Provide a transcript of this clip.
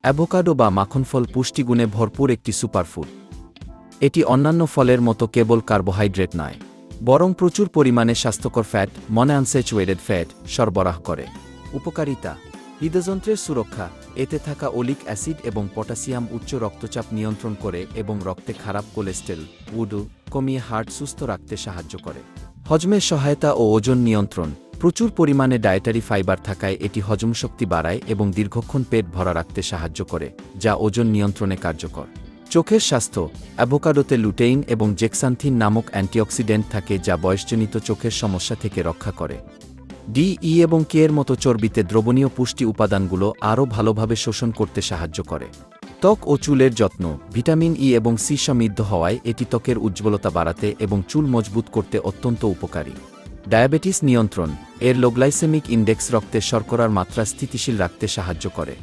Avocado বা মাখনফল পুষ্টিগুণে ভরপুর একটি সুপারফুড। এটি অন্যান্য ফলের মতো কেবল কার্বোহাইড্রেট নয়, বরং প্রচুর পরিমাণে স্বাস্থ্যকর ফ্যাট, মনোআনস্যাচুরেটেড ফ্যাট সরবরাহ করে। উপকারিতা: হৃদযন্ত্রের সুরক্ষা: এতে থাকা ওলিক অ্যাসিড এবং পটাশিয়াম উচ্চ রক্তচাপ নিয়ন্ত্রণ করে এবং রক্তে খারাপ কোলেস্টেরল কমিয়ে হার্ট সুস্থ রাখতে সাহায্য করে। হজমের সহায়তা ও ওজন নিয়ন্ত্রণ: প্রচুর পরিমাণে ডায়েটারি ফাইবার থাকায় এটি হজমশক্তি বাড়ায় এবং দীর্ঘক্ষণ পেট ভরা রাখতে সাহায্য করে, যা ওজন নিয়ন্ত্রণে কার্যকর। চোখের স্বাস্থ্য: অ্যাভোকাডোতে লুটেইন এবং জেক্সান্থিন নামক অ্যান্টিঅক্সিডেন্ট থাকে যা বয়সজনিত চোখের সমস্যা থেকে রক্ষা করে। ডি, ই এবং কে এর মতো চর্বিতে দ্রবণীয় পুষ্টি উপাদানগুলো আরও ভালোভাবে শোষণ করতে সাহায্য করে। ত্বক ও চুলের যত্ন: ভিটামিন ই এবং সি সমৃদ্ধ হওয়ায় এটি ত্বকের উজ্জ্বলতা বাড়াতে এবং চুল মজবুত করতে অত্যন্ত উপকারী। ডায়াবেটিস নিয়ন্ত্রণ: এর লো গ্লাইসেমিক ইনডেক্স রক্তে শর্করার মাত্রা স্থিতিশীল রাখতে সাহায্য করে।